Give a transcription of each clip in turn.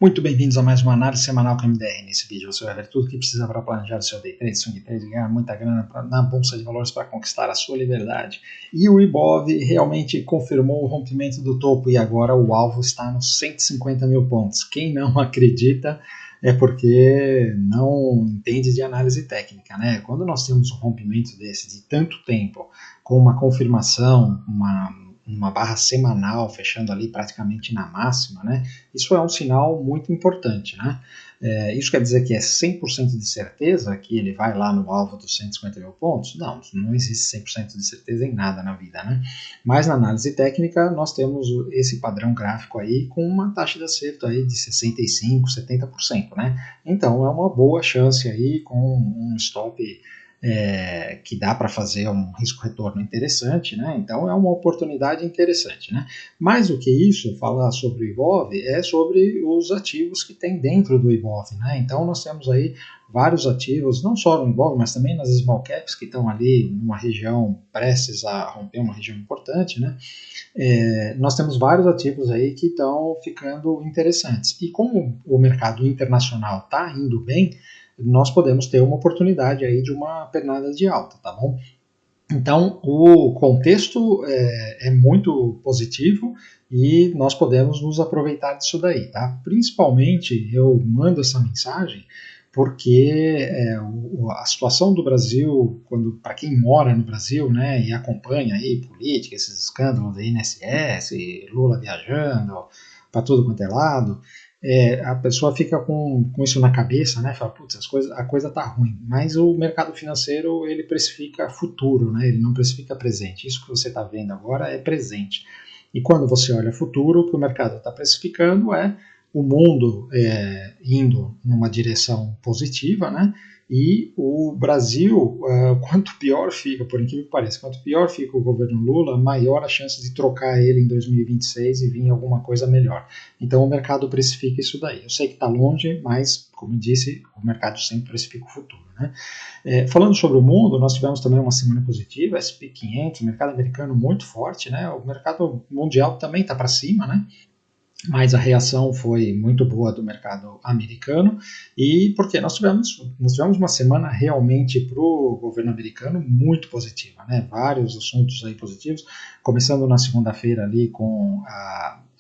Muito bem-vindos a mais uma análise semanal com a MDR. Nesse vídeo você vai ver tudo o que precisa para planejar o seu day trade, swing trade, ganhar muita grana na bolsa de valores para conquistar a sua liberdade. E o Ibov realmente confirmou o rompimento do topo e agora o alvo está nos 150 mil pontos. Quem não acredita é porque não entende de análise técnica, né? Quando nós temos um rompimento desse de tanto tempo, com uma confirmação, uma barra semanal, fechando ali praticamente na máxima, né? Isso é um sinal muito importante, né? Isso quer dizer que é 100% de certeza que ele vai lá no alvo dos 150 mil pontos? Não existe 100% de certeza em nada na vida, né? Mas na análise técnica nós temos esse padrão gráfico aí com uma taxa de acerto aí de 65%, 70%, né? Então é uma boa chance aí com um stop que dá para fazer um risco-retorno interessante, né? Então é uma oportunidade interessante, né? Mais do que isso, falar sobre o Ibov é sobre os ativos que tem dentro do Ibov, né? Então nós temos aí vários ativos, não só no Ibov, mas também nas small caps que estão ali numa região prestes a romper uma região importante, né? Nós temos vários ativos aí que estão ficando interessantes. E como o mercado internacional está indo bem, nós podemos ter uma oportunidade aí de uma pernada de alta, tá bom? Então, o contexto é muito positivo e nós podemos nos aproveitar disso daí, tá? Principalmente, eu mando essa mensagem porque a situação do Brasil, para quem mora no Brasil, né, e acompanha aí política, esses escândalos da INSS, Lula viajando para tudo quanto é lado, a pessoa fica com isso na cabeça, né? Fala, putz, a coisa tá ruim. Mas o mercado financeiro, ele precifica futuro, né? Ele não precifica presente. Isso que você está vendo agora é presente. E quando você olha futuro, o que o mercado está precificando é o mundo indo numa direção positiva, né? E o Brasil, quanto pior fica, por incrível que pareça, quanto pior fica o governo Lula, maior a chance de trocar ele em 2026 e vir alguma coisa melhor. Então o mercado precifica isso daí. Eu sei que está longe, mas, como eu disse, o mercado sempre precifica o futuro, né? Falando sobre o mundo, nós tivemos também uma semana positiva, S&P 500, mercado americano muito forte, né? O mercado mundial também está para cima, né? Mas a reação foi muito boa do mercado americano, e porque nós tivemos uma semana realmente para o governo americano muito positiva, né? Vários assuntos aí positivos, começando na segunda-feira ali com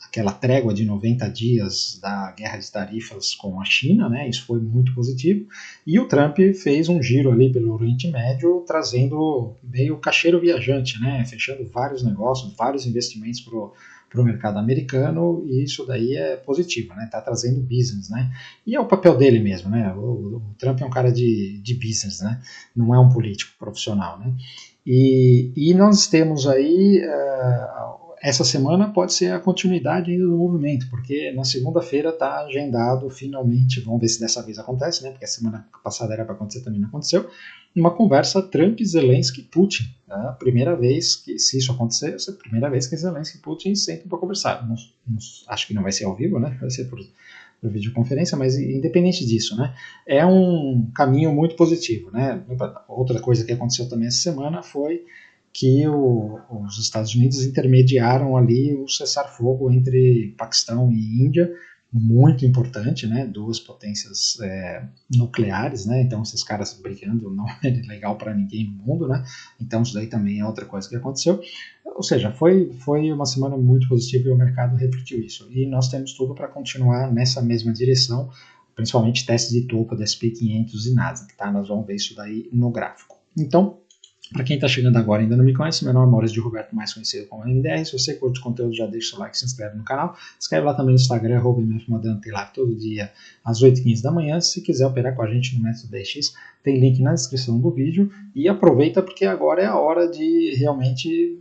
aquela trégua de 90 dias da guerra de tarifas com a China, né? Isso foi muito positivo, e o Trump fez um giro ali pelo Oriente Médio, trazendo meio cacheiro viajante, né? Fechando vários negócios, vários investimentos para o mercado americano, e isso daí é positivo, né? Tá trazendo business, né? E é o papel dele mesmo, né? O Trump é um cara de business, né? Não é um político profissional, né? E nós temos aí essa semana pode ser a continuidade ainda do movimento, porque na segunda-feira está agendado finalmente, vamos ver se dessa vez acontece, né? Porque a semana passada era para acontecer, também não aconteceu, uma conversa Trump, Zelensky, Putin. Tá? A primeira vez que, se isso acontecer, é a primeira vez que Zelensky e Putin sentam para conversar. Acho que não vai ser ao vivo, né? Vai ser por videoconferência, mas independente disso, né? É um caminho muito positivo, né? Outra coisa que aconteceu também essa semana foi que os Estados Unidos intermediaram ali o cessar-fogo entre Paquistão e Índia, muito importante, né? Duas potências nucleares, né? Então esses caras brigando não é legal para ninguém no mundo, né? Então isso daí também é outra coisa que aconteceu. Ou seja, foi uma semana muito positiva e o mercado refletiu isso. E nós temos tudo para continuar nessa mesma direção, principalmente testes de topo da S&P 500 e Nasdaq, tá? Nós vamos ver isso daí no gráfico. Então, para quem está chegando agora e ainda não me conhece, meu nome é Maurício de Roberto, mais conhecido como MDR. Se você curte o conteúdo, já deixa o like, se inscreve no canal. Se inscreve lá também no Instagram, @mfmodano, tem live todo dia às 8h15 da manhã. Se quiser operar com a gente no método DX, tem link na descrição do vídeo. E aproveita porque agora é a hora de realmente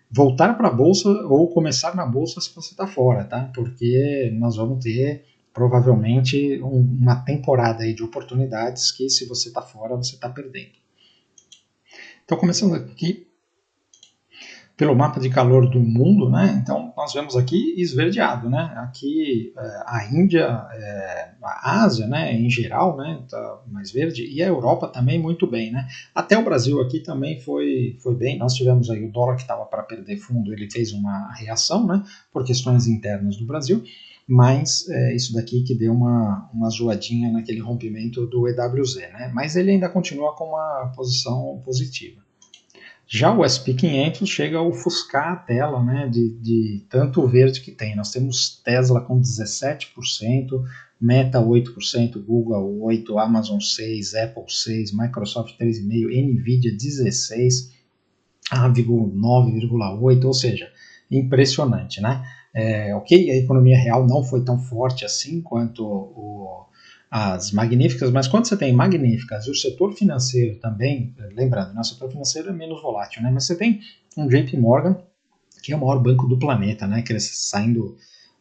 voltar para a bolsa ou começar na bolsa se você está fora, tá? Porque nós vamos ter provavelmente uma temporada aí de oportunidades que, se você está fora, você está perdendo. Então, começando aqui pelo mapa de calor do mundo, né? Então, nós vemos aqui esverdeado, né? Aqui a Índia, a Ásia, né? Em geral, né? Tá mais verde, e a Europa também muito bem, né? Até o Brasil aqui também foi bem. Nós tivemos aí o dólar que estava para perder fundo, ele fez uma reação, né? Por questões internas do Brasil. mas isso daqui que deu uma zoadinha naquele rompimento do EWZ, né? Mas ele ainda continua com uma posição positiva. Já o SP 500 chega a ofuscar a tela, né, de tanto verde que tem. Nós temos Tesla com 17%, Meta 8%, Google 8%, Amazon 6%, Apple 6%, Microsoft 3,5%, Nvidia 16%, Avigo 9,8%, ou seja, impressionante, né? Ok, a economia real não foi tão forte assim quanto as magníficas, mas quando você tem magníficas e o setor financeiro também, lembrando, né, o setor financeiro é menos volátil, né, mas você tem um JP Morgan, que é o maior banco do planeta, né, que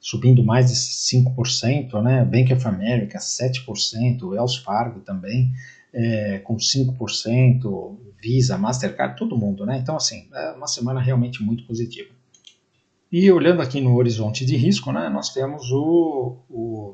subindo mais de 5%, né, Bank of America 7%, Wells Fargo também com 5%, Visa, Mastercard, todo mundo, né, então assim, é uma semana realmente muito positiva. E olhando aqui no horizonte de risco, né, nós temos o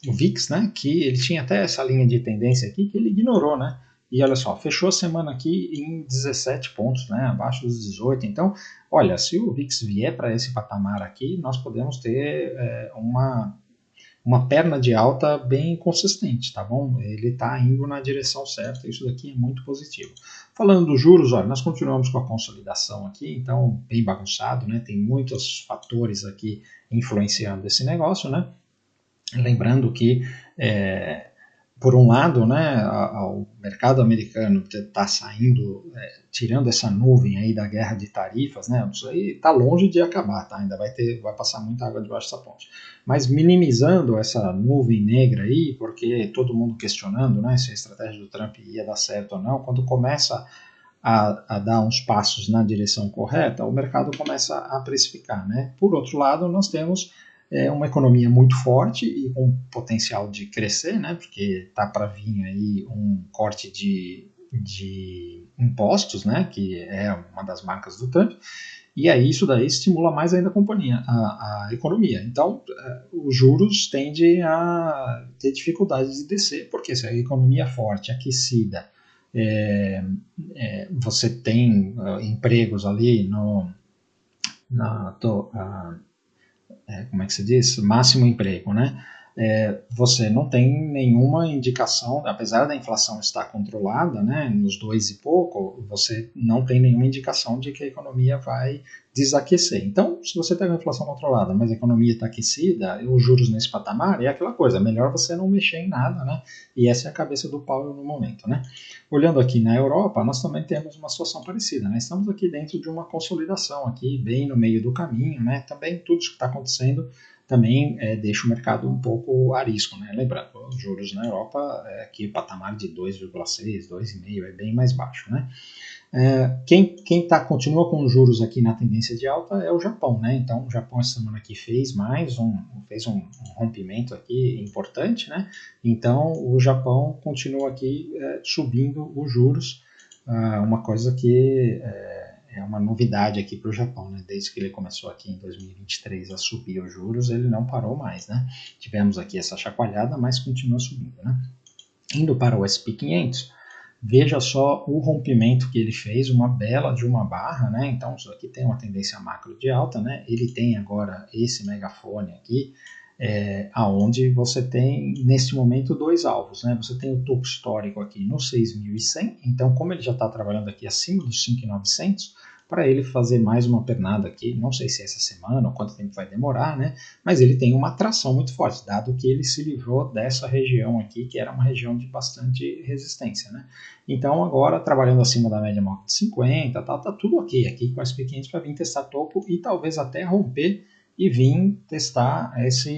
VIX, né, que ele tinha até essa linha de tendência aqui que ele ignorou, né? E olha só, fechou a semana aqui em 17 pontos, né, abaixo dos 18. Então, olha, se o VIX vier para esse patamar aqui, nós podemos ter uma perna de alta bem consistente, tá bom? Ele está indo na direção certa, isso daqui é muito positivo. Falando dos juros, olha, nós continuamos com a consolidação aqui, então bem bagunçado, né? Tem muitos fatores aqui influenciando esse negócio, né? Lembrando que, por um lado, né, o mercado americano está saindo, tirando essa nuvem aí da guerra de tarifas, né, isso aí está longe de acabar, tá? Ainda vai passar muita água debaixo dessa ponte. Mas minimizando essa nuvem negra aí, porque todo mundo questionando, né, se a estratégia do Trump ia dar certo ou não, quando começa a dar uns passos na direção correta, o mercado começa a precificar, né? Por outro lado, nós temos uma economia muito forte e com potencial de crescer, né? Porque está para vir aí um corte de impostos, né? Que é uma das marcas do Trump. E aí isso daí estimula mais ainda a economia. Então, os juros tendem a ter dificuldade de descer, porque se a economia é forte, aquecida, você tem empregos ali como é que se diz? Máximo emprego, né? Você não tem nenhuma indicação, apesar da inflação estar controlada, né, nos 2 e pouco, você não tem nenhuma indicação de que a economia vai desaquecer. Então, se você tem uma inflação controlada, mas a economia está aquecida, os juros nesse patamar, é aquela coisa, melhor você não mexer em nada, né? E essa é a cabeça do Powell no momento, né? Olhando aqui na Europa, nós também temos uma situação parecida, né? Estamos aqui dentro de uma consolidação, aqui bem no meio do caminho, né? Também tudo isso que está acontecendo também deixa o mercado um pouco a risco, né? Lembrando, os juros na Europa, aqui patamar de 2,6, 2,5 é bem mais baixo, né? Quem continua com os juros aqui na tendência de alta é o Japão, né? Então o Japão essa semana aqui fez um rompimento aqui importante, né? Então o Japão continua aqui subindo os juros, uma coisa que é uma novidade aqui para o Japão, né? Desde que ele começou aqui em 2023 a subir os juros, ele não parou mais, né? Tivemos aqui essa chacoalhada, mas continua subindo, né? Indo para o SP 500, veja só o rompimento que ele fez, uma bela de uma barra, né? Então isso aqui tem uma tendência macro de alta, né? Ele tem agora esse megafone aqui, aonde você tem neste momento 2 alvos, né? Você tem o topo histórico aqui no 6.100, então como ele já está trabalhando aqui acima dos 5.900, para ele fazer mais uma pernada aqui, não sei se é essa semana ou quanto tempo vai demorar, né? Mas ele tem uma atração muito forte, dado que ele se livrou dessa região aqui, que era uma região de bastante resistência, né? Então agora, trabalhando acima da média móvel de 50, tá tudo ok aqui com o SP 500 para vir testar topo e talvez até romper e vir testar essa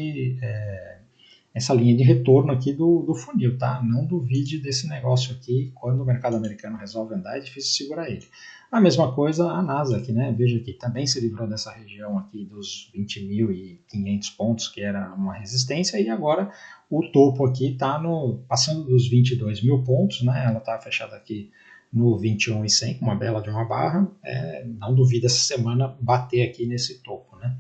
linha de retorno aqui do funil, tá? Não duvide desse negócio aqui, quando o mercado americano resolve andar, é difícil segurar ele. A mesma coisa a Nasdaq, né? Veja aqui, também se livrou dessa região aqui dos 20.500 pontos, que era uma resistência, e agora o topo aqui está passando dos 22 mil pontos, né? Ela está fechada aqui no 21.100, com uma bela de uma barra. Não duvida essa semana bater aqui nesse topo, né?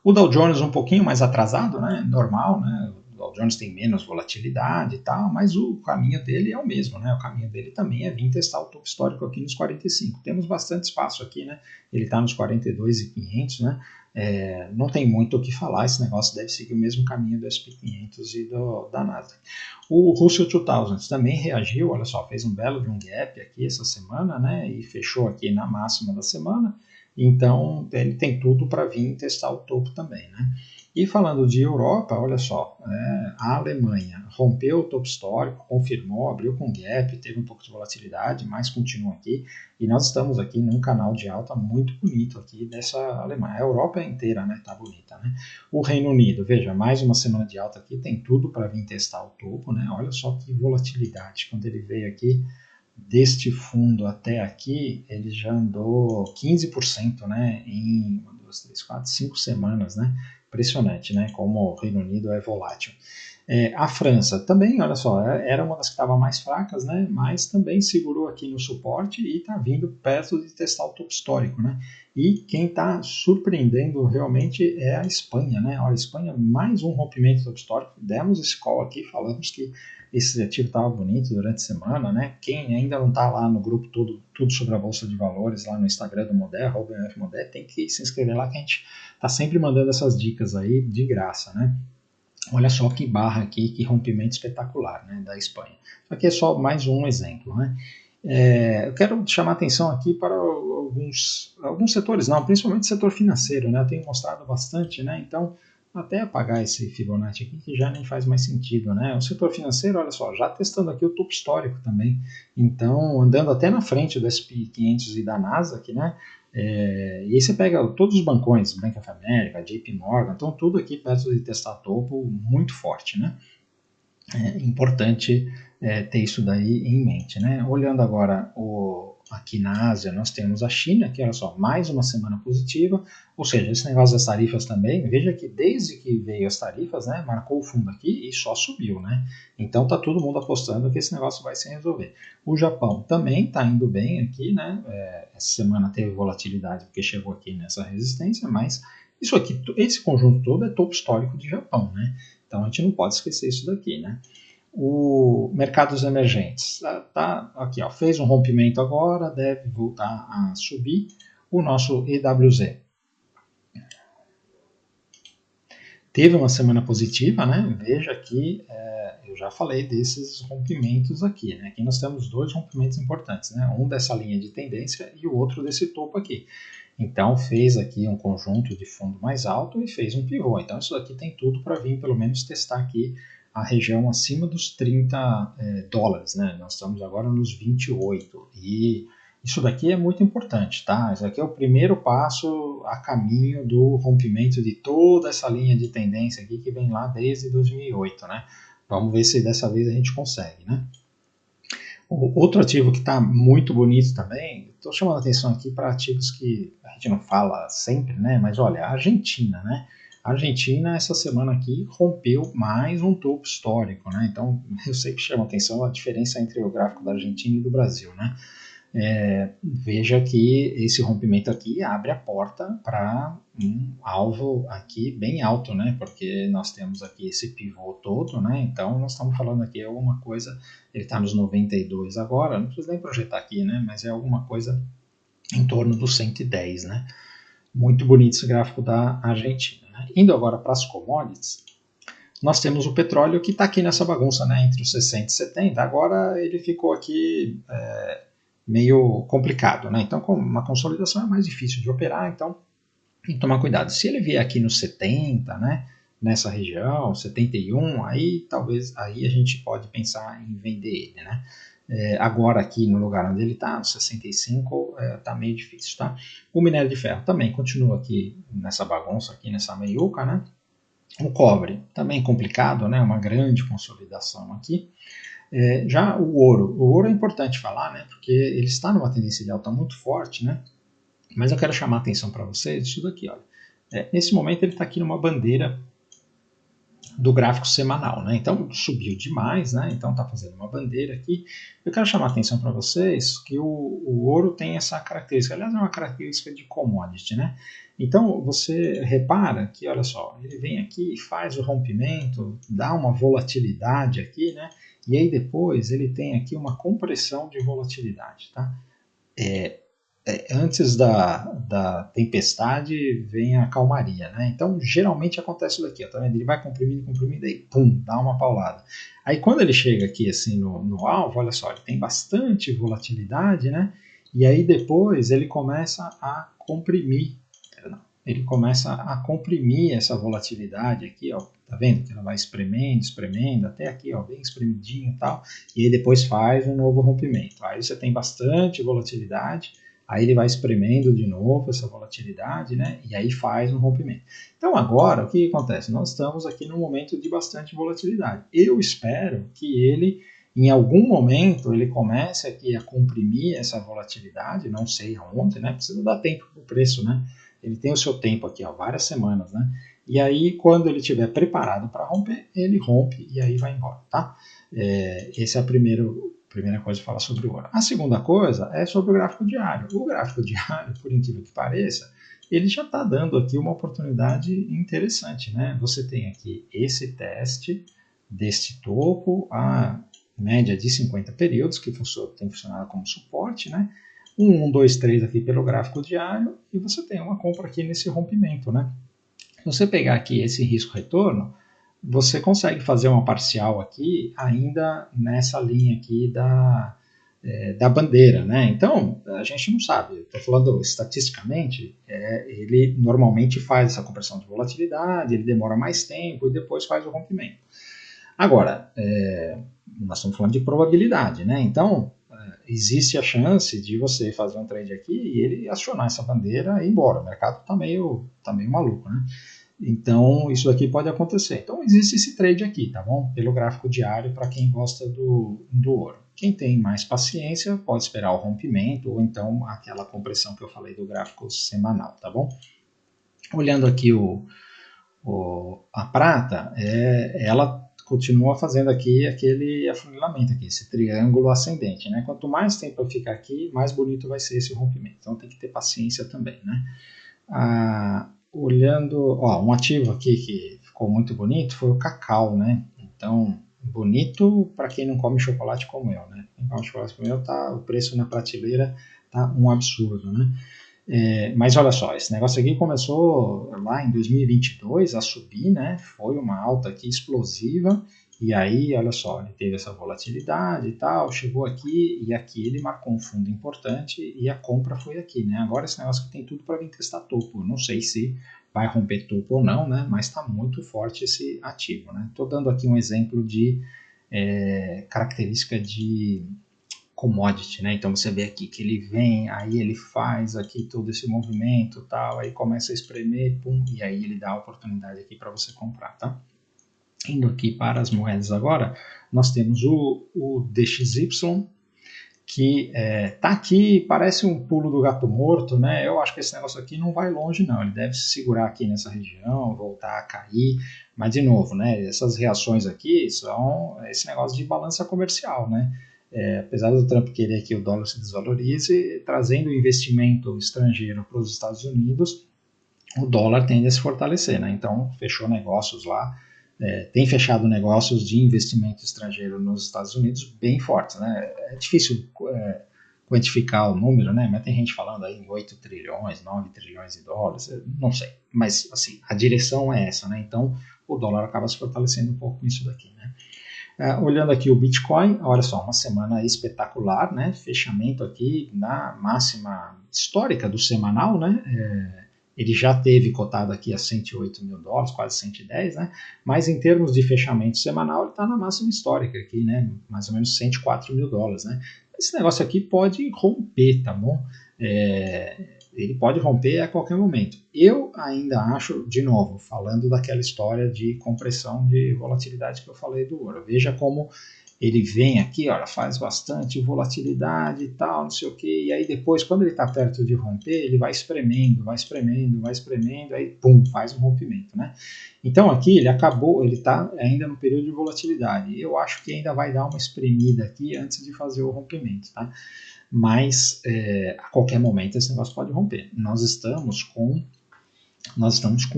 O Dow Jones um pouquinho mais atrasado, né? Normal, né? O Dow Jones tem menos volatilidade e tal, mas o caminho dele é o mesmo, né? O caminho dele também é vir testar o topo histórico aqui nos 45. Temos bastante espaço aqui, né? Ele está nos 42.500, né? Não tem muito o que falar, esse negócio deve seguir o mesmo caminho do SP500 e da Nasdaq. O Russell 2000 também reagiu, olha só, fez um belo de um gap aqui essa semana, né, e fechou aqui na máxima da semana, então ele tem tudo para vir testar o topo também, né. E falando de Europa, olha só, a Alemanha rompeu o topo histórico, confirmou, abriu com gap, teve um pouco de volatilidade, mas continua aqui. E nós estamos aqui num canal de alta muito bonito aqui dessa Alemanha. A Europa inteira, né, tá bonita, né? O Reino Unido, veja, mais uma semana de alta aqui, tem tudo para vir testar o topo, né? Olha só que volatilidade. Quando ele veio aqui, deste fundo até aqui, ele já andou 15%, né, em 1, 2, 3, 4, 5 semanas, né? Impressionante, né? Como o Reino Unido é volátil. A França também, olha só, era uma das que estava mais fracas, né? Mas também segurou aqui no suporte e está vindo perto de testar o topo histórico, né? E quem está surpreendendo realmente é a Espanha, né? Olha, a Espanha, mais um rompimento do topo histórico. Demos esse call aqui, falamos que esse ativo estava bonito durante a semana, né? Quem ainda não está lá no grupo tudo sobre a Bolsa de Valores, lá no Instagram do Modé, @Modé, tem que se inscrever lá que a gente está sempre mandando essas dicas aí de graça, né? Olha só que barra aqui, que rompimento espetacular, né, da Espanha. Isso aqui é só mais um exemplo, né? Eu quero chamar atenção aqui para alguns setores, não, principalmente o setor financeiro, né? Eu tenho mostrado bastante, né? Então, até apagar esse Fibonacci aqui, que já nem faz mais sentido, né? O setor financeiro, olha só, já testando aqui o topo histórico também. Então, andando até na frente do SP500 e da Nasdaq, né? E aí você pega todos os bancões, Bank of America, JP Morgan, estão tudo aqui perto de testar topo muito forte, né? É importante ter isso daí em mente, né? Olhando agora aqui na Ásia, nós temos a China, que olha só, mais uma semana positiva, ou seja, esse negócio das tarifas também, veja que desde que veio as tarifas, né, marcou o fundo aqui e só subiu, né? Então tá todo mundo apostando que esse negócio vai se resolver. O Japão também está indo bem aqui, né? Essa semana teve volatilidade porque chegou aqui nessa resistência, mas isso aqui, esse conjunto todo é topo histórico de Japão, né? Então a gente não pode esquecer isso daqui, né? O mercados emergentes tá aqui, ó, fez um rompimento agora, deve voltar a subir. O nosso EWZ teve uma semana positiva, né? Veja que eu já falei desses rompimentos aqui, né? Aqui nós temos dois rompimentos importantes, né? Um dessa linha de tendência e o outro desse topo aqui. Então fez aqui um conjunto de fundo mais alto e fez um pivô. Então isso aqui tem tudo para vir pelo menos testar aqui a região acima dos 30 dólares, né? Nós estamos agora nos 28 e isso daqui é muito importante, tá? Isso aqui é o primeiro passo a caminho do rompimento de toda essa linha de tendência aqui que vem lá desde 2008, né? Vamos ver se dessa vez a gente consegue, né? Outro ativo que está muito bonito também, estou chamando a atenção aqui para ativos que a gente não fala sempre, né? Mas olha, a Argentina, né? A Argentina, essa semana aqui, rompeu mais um topo histórico, né? Então, eu sempre chamo a atenção a diferença entre o gráfico da Argentina e do Brasil, né? Veja que esse rompimento aqui abre a porta para um alvo aqui bem alto, né? Porque nós temos aqui esse pivô todo, né? Então nós estamos falando aqui alguma coisa, ele está nos 92 agora, não precisa nem projetar aqui, né? Mas é alguma coisa em torno dos 110, né? Muito bonito esse gráfico da Argentina, né? Indo agora para as commodities, nós temos o petróleo que está aqui nessa bagunça, né? Entre os 60 e 70, agora ele ficou aqui meio complicado, né? Então, com uma consolidação é mais difícil de operar, então tem que tomar cuidado. Se ele vier aqui nos 70, né? Nessa região, 71, aí talvez aí a gente pode pensar em vender ele, né? Agora aqui no lugar onde ele está, no 65, está meio difícil, tá? O minério de ferro também continua aqui nessa bagunça, aqui nessa meiuca, né? O cobre também complicado, né? Uma grande consolidação aqui. Já o ouro é importante falar, né? Porque ele está numa tendência de alta muito forte, né? Mas eu quero chamar a atenção para vocês isso daqui, olha. Nesse momento ele está aqui numa bandeira do gráfico semanal, né? Então subiu demais, né? Então está fazendo uma bandeira aqui. Eu quero chamar a atenção para vocês que o ouro tem essa característica, aliás é uma característica de commodity, né? Então você repara que, olha só, ele vem aqui e faz o rompimento, dá uma volatilidade aqui, né? E aí depois ele tem aqui uma compressão de volatilidade, tá? antes da tempestade vem a calmaria, né? Então, geralmente acontece isso daqui, ó, tá vendo? Ele vai comprimindo, comprimindo, aí, pum, dá uma paulada. Aí, quando ele chega aqui, assim, no alvo, olha só, ele tem bastante volatilidade, né? E aí, depois, ele começa a comprimir, ele começa a comprimir essa volatilidade aqui, ó, tá vendo? Que ela vai espremendo, espremendo, até aqui, ó, bem espremidinho e tal, e aí depois faz um novo rompimento. Aí você tem bastante volatilidade, aí ele vai espremendo de novo essa volatilidade, né? E aí faz um rompimento. Então agora, o que acontece? Nós estamos aqui num momento de bastante volatilidade. Eu espero que ele, em algum momento, ele comece aqui a comprimir essa volatilidade, não sei aonde, né? Precisa dar tempo para o preço, né? Ele tem o seu tempo aqui, ó, várias semanas, né? E aí, quando ele estiver preparado para romper, ele rompe e aí vai embora, tá? Essa é a primeira coisa a falar sobre o ouro. A segunda coisa é sobre o gráfico diário. O gráfico diário, por incrível que pareça, ele já está dando aqui uma oportunidade interessante, né? Você tem aqui esse teste deste topo, a média de 50 períodos, que tem funcionado como suporte, né? 1, 2, 3 aqui pelo gráfico diário, e você tem uma compra aqui nesse rompimento, né? Se você pegar aqui esse risco-retorno, você consegue fazer uma parcial aqui ainda nessa linha aqui da bandeira, né? Então, a gente não sabe, estou falando estatisticamente, ele normalmente faz essa compressão de volatilidade, ele demora mais tempo e depois faz o rompimento. Agora, nós estamos falando de probabilidade, né? Então, existe a chance de você fazer um trade aqui e ele acionar essa bandeira e ir embora. O mercado está meio maluco, né? Então, isso aqui pode acontecer. Então, existe esse trade aqui, tá bom? Pelo gráfico diário, para quem gosta do ouro. Quem tem mais paciência pode esperar o rompimento ou então aquela compressão que eu falei do gráfico semanal, tá bom? Olhando aqui a prata, ela continua fazendo aqui aquele afunilamento aqui, esse triângulo ascendente, né? Quanto mais tempo eu ficar aqui, mais bonito vai ser esse rompimento. Então tem que ter paciência também, né? Olhando, ó, um ativo aqui que ficou muito bonito foi o cacau, né? Então, bonito para quem não come chocolate como eu, né? Quem come chocolate como eu, o preço na prateleira tá um absurdo, né? Mas olha só, esse negócio aqui começou lá em 2022 a subir, né? Foi uma alta aqui explosiva, e aí, olha só, ele teve essa volatilidade e tal, chegou aqui, e aqui ele marcou um fundo importante, e a compra foi aqui, né? Agora esse negócio aqui tem tudo para vir testar topo, eu não sei se vai romper topo ou não, né? Mas está muito forte esse ativo, né? Estou dando aqui um exemplo de característica de commodity, né? Então você vê aqui que ele vem, aí ele faz aqui todo esse movimento, tal, aí começa a espremer, pum, e aí ele dá a oportunidade aqui para você comprar, tá? Indo aqui para as moedas agora, nós temos o DXY, que tá aqui, parece um pulo do gato morto, né? Eu acho que esse negócio aqui não vai longe, não. Ele deve se segurar aqui nessa região, voltar a cair, mas de novo, né? Essas reações aqui são esse negócio de balança comercial, né? Apesar do Trump querer que o dólar se desvalorize, trazendo investimento estrangeiro para os Estados Unidos, o dólar tende a se fortalecer, né? Então, fechou negócios lá, tem fechado negócios de investimento estrangeiro nos Estados Unidos bem fortes, né? É difícil quantificar o número, né? Mas tem gente falando aí em 8 trilhões, 9 trilhões de dólares, não sei. Mas, assim, a direção é essa, né? Então, o dólar acaba se fortalecendo um pouco com isso daqui, né? Olhando aqui o Bitcoin, olha só, uma semana espetacular, né? Fechamento aqui na máxima histórica do semanal, né? Ele já teve cotado aqui a 108 mil dólares, quase 110, né? Mas em termos de fechamento semanal, ele está na máxima histórica aqui, né? Mais ou menos 104 mil dólares, né? Esse negócio aqui pode romper, tá bom? Ele pode romper a qualquer momento. Eu ainda acho, de novo, falando daquela história de compressão de volatilidade que eu falei do ouro. Veja como ele vem aqui, olha, faz bastante volatilidade e tal, não sei o que, e aí depois, quando ele está perto de romper, ele vai espremendo, vai espremendo, vai espremendo, aí pum, faz um rompimento, né? Então aqui ele acabou, ele está ainda no período de volatilidade. Eu acho que ainda vai dar uma espremida aqui antes de fazer o rompimento, tá? Mas a qualquer momento esse negócio pode romper. Nós estamos com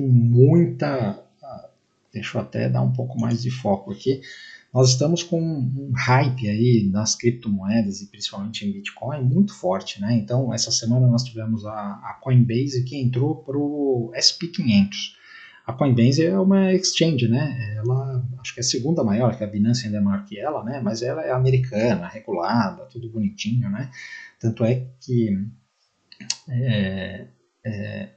muita... Deixa eu até dar um pouco mais de foco aqui. nós estamos com um hype aí nas criptomoedas e principalmente em Bitcoin muito forte, né? Então, essa semana nós tivemos a Coinbase que entrou para o SP500. A Coinbase é uma exchange, né? Ela acho que é a segunda maior, que a Binance ainda é maior que ela, né? Mas ela é americana, regulada, tudo bonitinho, né? Tanto é que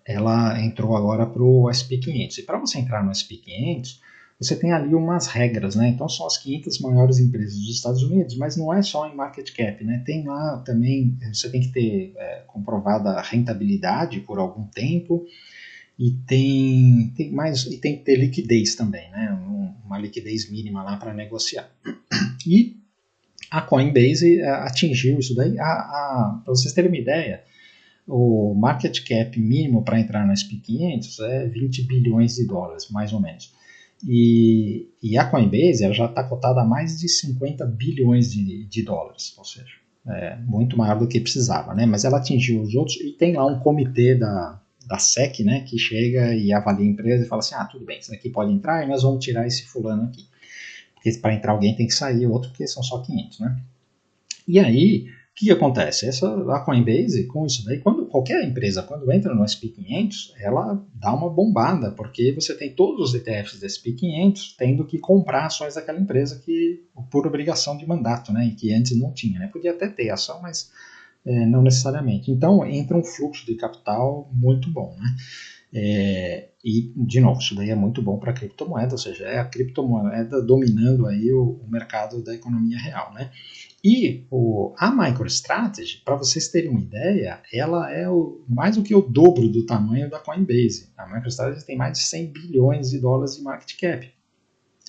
ela entrou agora para o SP500. E para você entrar no SP500, você tem ali umas regras, né? Então são as 500 maiores empresas dos Estados Unidos, mas não é só em market cap, né? Tem lá também, você tem que ter comprovada a rentabilidade por algum tempo e tem que ter liquidez também, né? Uma liquidez mínima lá para negociar. E a Coinbase atingiu isso daí. Para vocês terem uma ideia, o market cap mínimo para entrar no SP500 é 20 bilhões de dólares, mais ou menos. E a Coinbase ela já está cotada a mais de 50 bilhões de dólares, ou seja, muito maior do que precisava, né? Mas ela atingiu os outros e tem lá um comitê da SEC, né, que chega e avalia a empresa e fala assim, tudo bem, isso aqui pode entrar e nós vamos tirar esse fulano aqui. Porque para entrar alguém tem que sair outro, porque são só 500, né? E aí, o que acontece? A Coinbase, com isso daí, qualquer empresa, quando entra no SP500, ela dá uma bombada, porque você tem todos os ETFs do SP500 tendo que comprar ações daquela empresa que, por obrigação de mandato, né, e que antes não tinha, né? Podia até ter ação, mas não necessariamente. Então, entra um fluxo de capital muito bom, né? E, de novo, isso daí é muito bom para a criptomoeda, ou seja, é a criptomoeda dominando aí o mercado da economia real, né? E a MicroStrategy, para vocês terem uma ideia, ela é mais do que o dobro do tamanho da Coinbase. A MicroStrategy tem mais de 100 bilhões de dólares de market cap.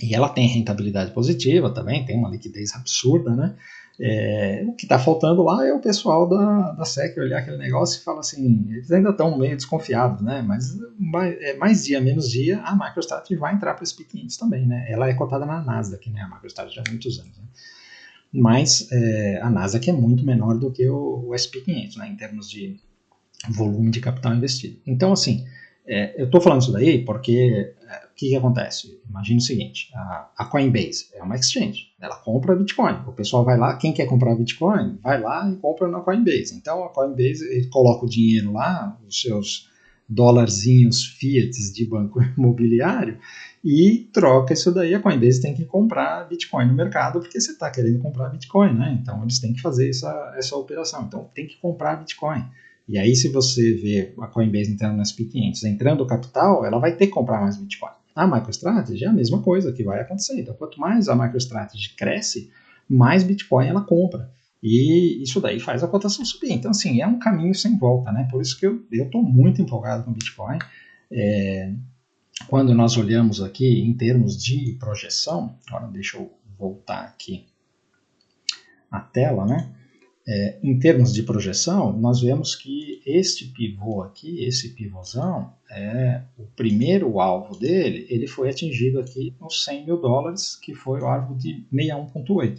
E ela tem rentabilidade positiva também, tem uma liquidez absurda, né? O que está faltando lá é o pessoal da SEC olhar aquele negócio e falar assim, eles ainda estão meio desconfiados, né? Mas mais dia, menos dia, a MicroStrategy vai entrar para o SP500 também, né? Ela é cotada na Nasdaq, né? A MicroStrategy há muitos anos, né? Mas a Nasdaq é muito menor do que o SP500, né? Em termos de volume de capital investido. Então, assim, eu estou falando isso daí porque o que acontece? Imagina o seguinte, a Coinbase é uma exchange, ela compra Bitcoin, o pessoal vai lá, quem quer comprar Bitcoin, vai lá e compra na Coinbase. Então a Coinbase ele coloca o dinheiro lá, os seus dólarzinhos fiat de banco imobiliário e troca isso daí, a Coinbase tem que comprar Bitcoin no mercado porque você está querendo comprar Bitcoin, né? Então eles têm que fazer essa operação, então tem que comprar Bitcoin. E aí, se você vê a Coinbase entrando no SP500, entrando o capital, ela vai ter que comprar mais Bitcoin. A MicroStrategy é a mesma coisa que vai acontecer. Então, quanto mais a MicroStrategy cresce, mais Bitcoin ela compra. E isso daí faz a cotação subir. Então, assim, é um caminho sem volta, né? Por isso que eu estou muito empolgado com o Bitcoin. Quando nós olhamos aqui em termos de projeção, agora deixa eu voltar aqui a tela, né? Em termos de projeção, nós vemos que este pivô aqui, esse pivôzão, o primeiro alvo dele, ele foi atingido aqui nos 100 mil dólares, que foi o alvo de 61,8.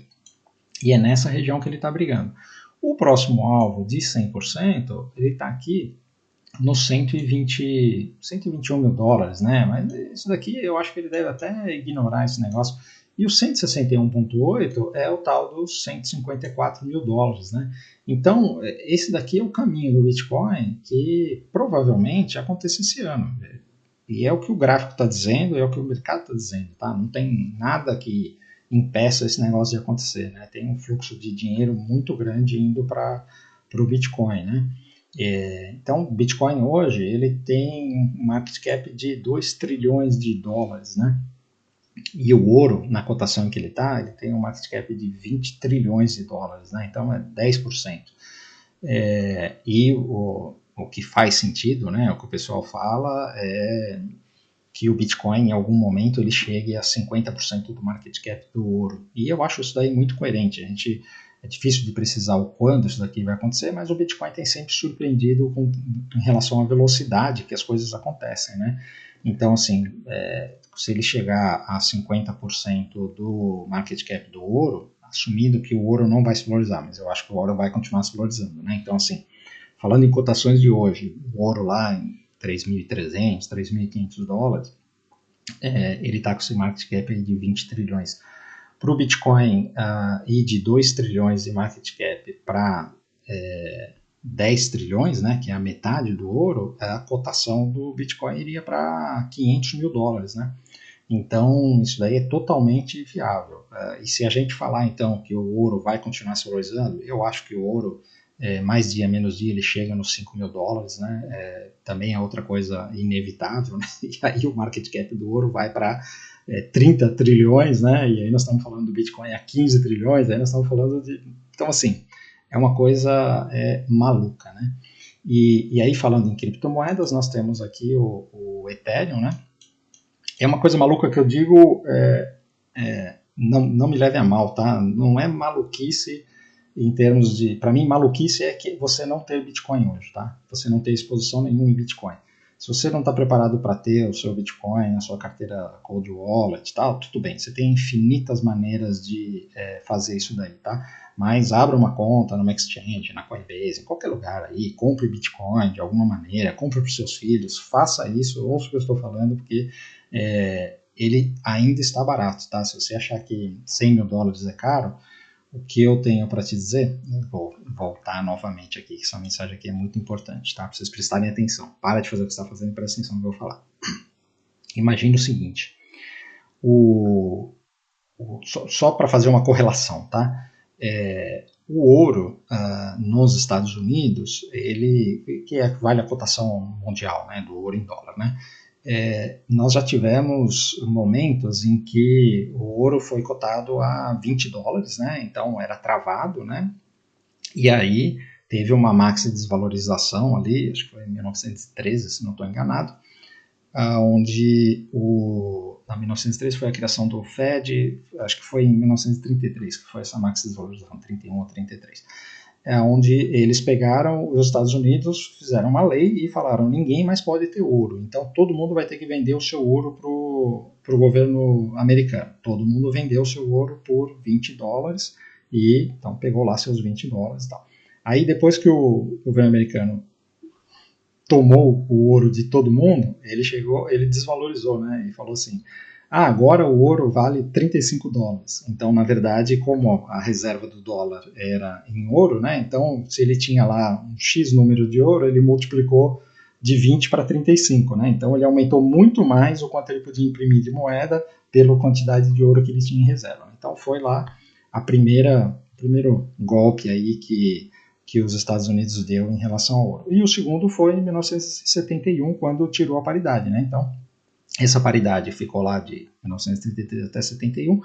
E é nessa região que ele está brigando. O próximo alvo de 100%, ele está aqui nos 121 mil dólares, né? Mas isso daqui eu acho que ele deve até ignorar esse negócio. E o 161,8 é o tal dos 154 mil dólares, né? Então, esse daqui é o caminho do Bitcoin que provavelmente acontece esse ano. E é o que o gráfico está dizendo, é o que o mercado está dizendo, tá? Não tem nada que impeça esse negócio de acontecer, né? Tem um fluxo de dinheiro muito grande indo para o Bitcoin, né? Então, o Bitcoin hoje ele tem um market cap de 2 trilhões de dólares, né? E o ouro, na cotação em que ele está, ele tem um market cap de 20 trilhões de dólares, né? Então é 10%. E o que faz sentido, né? O que o pessoal fala é que o Bitcoin, em algum momento, ele chegue a 50% do market cap do ouro. E eu acho isso daí muito coerente. É difícil de precisar o quando isso daqui vai acontecer, mas o Bitcoin tem sempre surpreendido em relação à velocidade que as coisas acontecem, né? Então, assim, se ele chegar a 50% do market cap do ouro, assumindo que o ouro não vai se valorizar, mas eu acho que o ouro vai continuar se valorizando, né? Então, assim, falando em cotações de hoje, o ouro lá em 3.300, 3.500 dólares, ele está com esse market cap aí de 20 trilhões. para o Bitcoin ir de 2 trilhões de market cap para 10 trilhões, né, que é a metade do ouro, a cotação do Bitcoin iria para 500 mil dólares, né? Então, isso daí é totalmente viável. E se a gente falar, então, que o ouro vai continuar se valorizando, eu acho que o ouro, mais dia, menos dia, ele chega nos 5 mil dólares, né? Também é outra coisa inevitável, né? E aí o market cap do ouro vai para 30 trilhões, né? E aí nós estamos falando do Bitcoin a 15 trilhões, aí nós estamos falando de... Então, assim, é uma coisa maluca, né? E aí, falando em criptomoedas, nós temos aqui o Ethereum, né? É uma coisa maluca que eu digo, não me leve a mal, tá? Não é maluquice em termos de... Para mim, maluquice é que você não ter Bitcoin hoje, tá? Você não ter exposição nenhuma em Bitcoin. Se você não está preparado para ter o seu Bitcoin, a sua carteira Cold Wallet e tal, tudo bem. Você tem infinitas maneiras de fazer isso daí, tá? Mas abra uma conta numa exchange, na Coinbase, em qualquer lugar aí, compre Bitcoin de alguma maneira, compre para os seus filhos, faça isso, ouça o que eu estou falando, porque ele ainda está barato, tá? Se você achar que 100 mil dólares é caro, o que eu tenho para te dizer, vou voltar novamente aqui, que essa mensagem aqui é muito importante, tá? Para vocês prestarem atenção. Para de fazer o que você está fazendo e presta atenção no que eu vou falar. Imagine o seguinte, só para fazer uma correlação, tá? O ouro nos Estados Unidos, ele que vale a cotação mundial, né, do ouro em dólar, né? Nós já tivemos momentos em que o ouro foi cotado a 20 dólares, né? Então era travado, né? E aí teve uma maxi desvalorização ali, acho que foi em 1913, se não estou enganado, onde na 1913 foi a criação do Fed, acho que foi em 1933 que foi essa maxi desvalorização, 31 ou 33. Onde eles pegaram os Estados Unidos, fizeram uma lei e falaram, ninguém mais pode ter ouro, então todo mundo vai ter que vender o seu ouro para o governo americano. Todo mundo vendeu o seu ouro por 20 dólares e então pegou lá seus 20 dólares e tal. Aí depois que o governo americano tomou o ouro de todo mundo, ele desvalorizou, né, e falou assim, agora o ouro vale 35 dólares. Então, na verdade, como a reserva do dólar era em ouro, né? Então, se ele tinha lá um X número de ouro, ele multiplicou de 20 para 35, né? Então, ele aumentou muito mais o quanto ele podia imprimir de moeda pela quantidade de ouro que ele tinha em reserva. Então, foi lá o primeiro golpe aí que os Estados Unidos deu em relação ao ouro. E o segundo foi em 1971, quando tirou a paridade, né? Então, essa paridade ficou lá de 1933 até 71,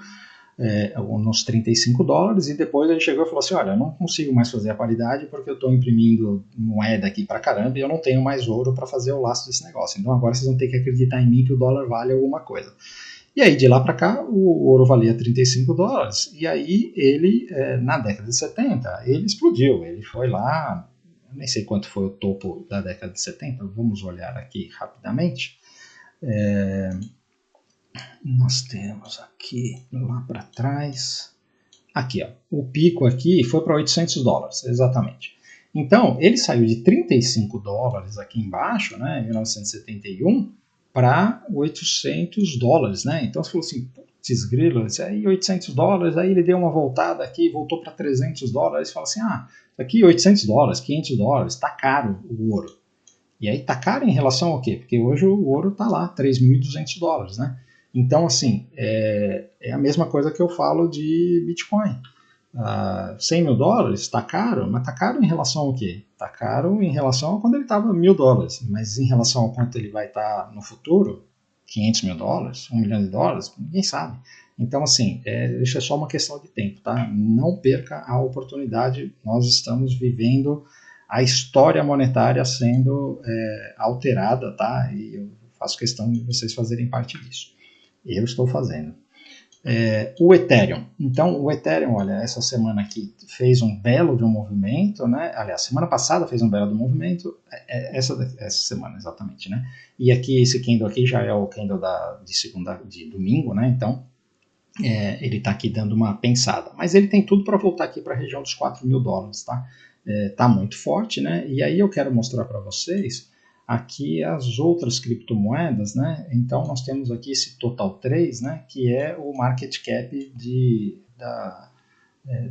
nos 35 dólares, e depois ele chegou e falou assim, olha, eu não consigo mais fazer a paridade porque eu estou imprimindo moeda aqui pra caramba e eu não tenho mais ouro para fazer o laço desse negócio. Então agora vocês vão ter que acreditar em mim que o dólar vale alguma coisa. E aí de lá para cá o ouro valia 35 dólares, e aí ele, na década de 70, ele explodiu, ele foi lá, nem sei quanto foi o topo da década de 70, vamos olhar aqui rapidamente. Nós temos aqui, lá para trás, aqui, ó, o pico aqui foi para 800 dólares, exatamente. Então, ele saiu de 35 dólares aqui embaixo, né, em 1971, para 800 dólares, né? Então, você falou assim, putz, grilo, aí 800 dólares, aí ele deu uma voltada aqui, voltou para 300 dólares, e fala assim, aqui 800 dólares, 500 dólares, tá caro o ouro. E aí tá caro em relação ao quê? Porque hoje o ouro tá lá, 3.200 dólares, né? Então, assim, é a mesma coisa que eu falo de Bitcoin. 100 mil dólares está caro, mas está caro em relação ao quê? Está caro em relação a quando ele estava 1.000 dólares, mas em relação ao quanto ele vai estar no futuro, 500 mil dólares, 1 milhão de dólares, ninguém sabe. Então, assim, isso é só uma questão de tempo, tá? Não perca a oportunidade, nós estamos vivendo a história monetária sendo alterada, tá? E eu faço questão de vocês fazerem parte disso. Eu estou fazendo. O Ethereum. Então, o Ethereum, olha, essa semana aqui fez um belo de um movimento, né? Aliás, semana passada fez um belo de um movimento, essa semana exatamente, né? E aqui, esse candle aqui já é o candle de domingo, né? Então, ele está aqui dando uma pensada. Mas ele tem tudo para voltar aqui para a região dos 4 mil dólares, tá? Tá muito forte, né? E aí eu quero mostrar para vocês aqui as outras criptomoedas, né? Então nós temos aqui esse Total 3, né? Que é o market cap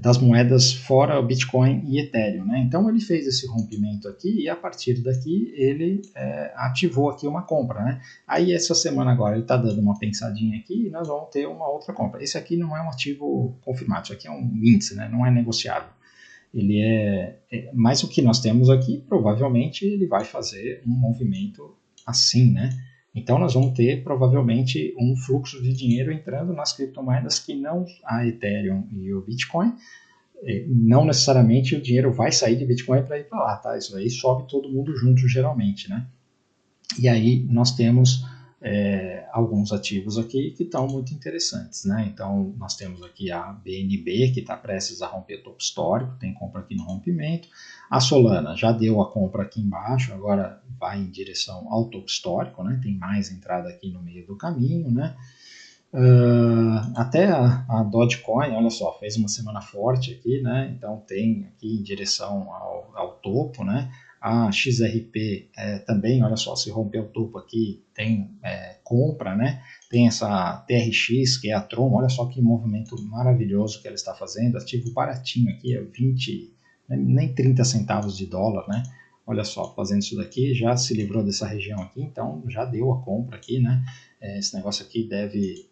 das moedas fora o Bitcoin e Ethereum, né? Então ele fez esse rompimento aqui e a partir daqui ele ativou aqui uma compra, né? Aí essa semana agora ele está dando uma pensadinha aqui e nós vamos ter uma outra compra. Esse aqui não é um ativo confirmado, isso aqui é um índice, né? Não é negociável. Ele mas o que nós temos aqui, provavelmente ele vai fazer um movimento assim, né? Então nós vamos ter provavelmente um fluxo de dinheiro entrando nas criptomoedas que não a Ethereum e o Bitcoin. Não necessariamente o dinheiro vai sair de Bitcoin para ir para lá, tá? Isso aí sobe todo mundo junto geralmente, né? E aí nós temos alguns ativos aqui que estão muito interessantes, né? Então nós temos aqui a BNB que está prestes a romper o topo histórico, tem compra aqui no rompimento. A Solana já deu a compra aqui embaixo, agora vai em direção ao topo histórico, né? Tem mais entrada aqui no meio do caminho, né? Até a Dogecoin, olha só, fez uma semana forte aqui, né? Então tem aqui em direção ao topo, né? A XRP também, olha só, se romper o topo aqui, tem compra, né? Tem essa TRX, que é a Tron, olha só que movimento maravilhoso que ela está fazendo, ativo baratinho aqui, é 20, nem 30 centavos de dólar, né? Olha só, fazendo isso daqui, já se livrou dessa região aqui, então já deu a compra aqui, né? Esse negócio aqui deve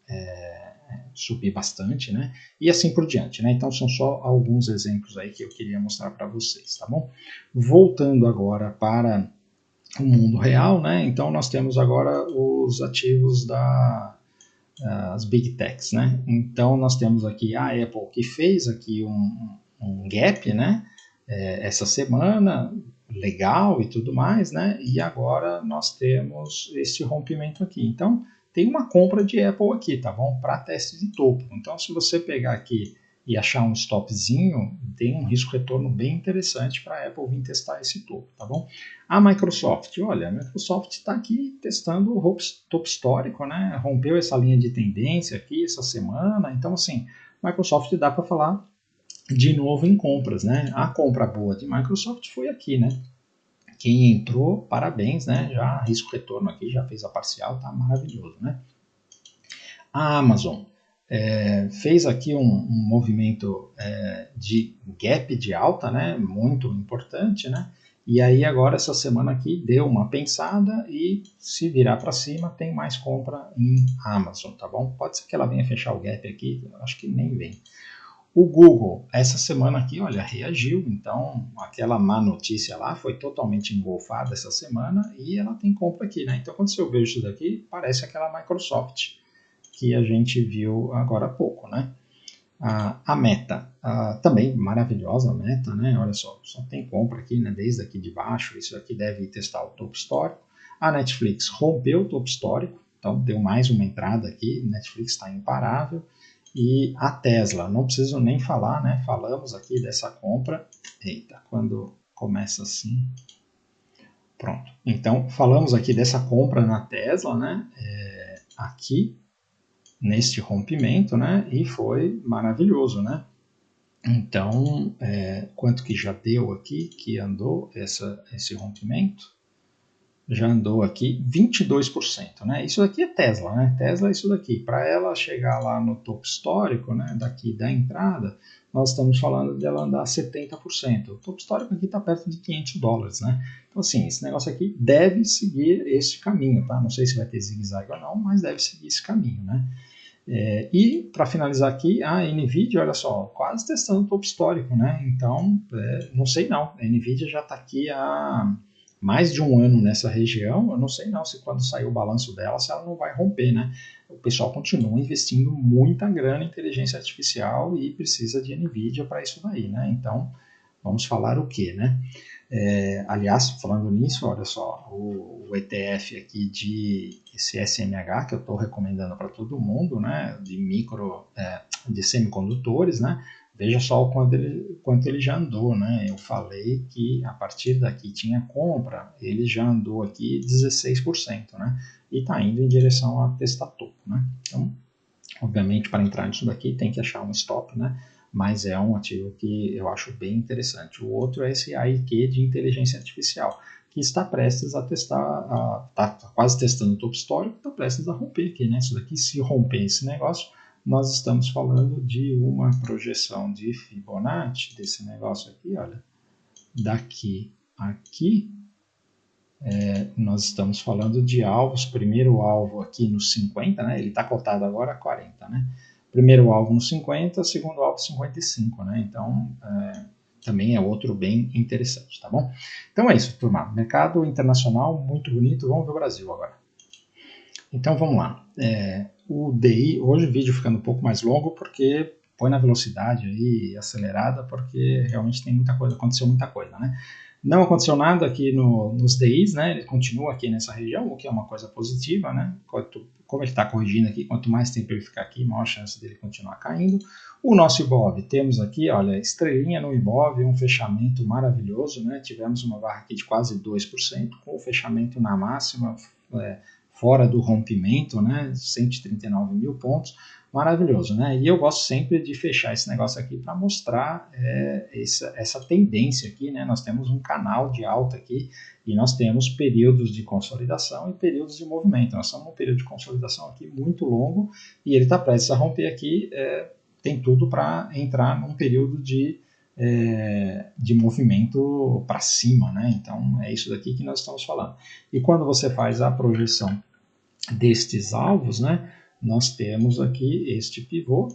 subir bastante, né? E assim por diante, né? Então são só alguns exemplos aí que eu queria mostrar para vocês, tá bom? Voltando agora para o mundo real, né? Então nós temos agora os ativos das Big Techs, né? Então nós temos aqui a Apple que fez aqui um gap, né? Essa semana, legal e tudo mais, né? E agora nós temos esse rompimento aqui. Então tem uma compra de Apple aqui, tá bom? Para teste de topo. Então se você pegar aqui e achar um stopzinho, tem um risco-retorno bem interessante para a Apple vir testar esse topo, tá bom? A Microsoft, olha, a Microsoft está aqui testando o topo histórico, né? Rompeu essa linha de tendência aqui essa semana, então assim, Microsoft dá para falar de novo em compras, né? A compra boa de Microsoft foi aqui, né? Quem entrou, parabéns, né? Já risco-retorno aqui, já fez a parcial, tá maravilhoso, né? A Amazon fez aqui um movimento de gap de alta, né? Muito importante, né? E aí agora essa semana aqui deu uma pensada e se virar para cima tem mais compra em Amazon, tá bom? Pode ser que ela venha fechar o gap aqui, acho que nem vem. O Google, essa semana aqui, olha, reagiu, então aquela má notícia lá foi totalmente engolfada essa semana e ela tem compra aqui, né? Então quando eu vejo isso daqui, parece aquela Microsoft que a gente viu agora há pouco, né? A Meta, também maravilhosa a Meta, né? Olha só tem compra aqui, né? Desde aqui de baixo, isso aqui deve testar o topo histórico. A Netflix rompeu o topo histórico, então deu mais uma entrada aqui, Netflix está imparável. E a Tesla, não preciso nem falar, né? Falamos aqui dessa compra. Eita, quando começa assim. Pronto. Então, falamos aqui dessa compra na Tesla, né? Aqui, neste rompimento, né? E foi maravilhoso, né? Então, quanto que já deu aqui, que andou esse rompimento? Já andou aqui 22%, né? Isso daqui é Tesla, né? Tesla é isso daqui. Para ela chegar lá no topo histórico, né? Daqui da entrada, nós estamos falando dela andar 70%. O topo histórico aqui está perto de $500, né? Então, assim, esse negócio aqui deve seguir esse caminho, tá? Não sei se vai ter zigue-zague ou não, mas deve seguir esse caminho, né? E para finalizar aqui, a NVIDIA, olha só, quase testando o topo histórico, né? Então, não sei não. A NVIDIA já está aqui há mais de um ano nessa região, eu não sei não se quando sair o balanço dela, se ela não vai romper, né? O pessoal continua investindo muita grana em inteligência artificial e precisa de NVIDIA para isso daí, né? Então, vamos falar o quê, né? Aliás, falando nisso, olha só, o ETF aqui de SMH, que eu estou recomendando para todo mundo, né? De semicondutores, né? Veja só o quanto ele já andou, né? Eu falei que a partir daqui tinha compra, ele já andou aqui 16%, né? E está indo em direção a testar topo, né? Então, obviamente, para entrar nisso daqui tem que achar um stop, né? Mas é um ativo que eu acho bem interessante. O outro é esse AIQ de inteligência artificial, que está prestes a testar, está quase testando o topo histórico, está prestes a romper aqui, né? Isso daqui, se romper esse negócio, nós estamos falando de uma projeção de Fibonacci desse negócio aqui, olha, daqui a aqui, nós estamos falando de alvos, primeiro alvo aqui no 50, né? Ele está cotado agora a 40, né? Primeiro alvo no 50, segundo alvo 55, né? Então, também é outro bem interessante, tá bom? Então é isso, turma. Mercado internacional muito bonito. Vamos ver o Brasil agora. Então vamos lá. O DI, hoje o vídeo ficando um pouco mais longo porque põe na velocidade aí acelerada, porque realmente tem muita coisa, aconteceu muita coisa, né? Não aconteceu nada aqui nos DIs, né? Ele continua aqui nessa região, o que é uma coisa positiva, né? Como ele está corrigindo aqui, quanto mais tempo ele ficar aqui, maior chance dele continuar caindo. O nosso IBOV, temos aqui, olha, estrelinha no IBOV, um fechamento maravilhoso, né? Tivemos uma barra aqui de quase 2%, com o fechamento na máxima, fora do rompimento, né? 139 mil pontos. Maravilhoso, né? E eu gosto sempre de fechar esse negócio aqui para mostrar essa tendência aqui, né? Nós temos um canal de alta aqui e nós temos períodos de consolidação e períodos de movimento. Nós estamos num período de consolidação aqui muito longo e ele está prestes a romper aqui, tem tudo para entrar num período de movimento para cima, né? Então é isso daqui que nós estamos falando. E quando você faz a projeção destes alvos, né? Nós temos aqui este pivô,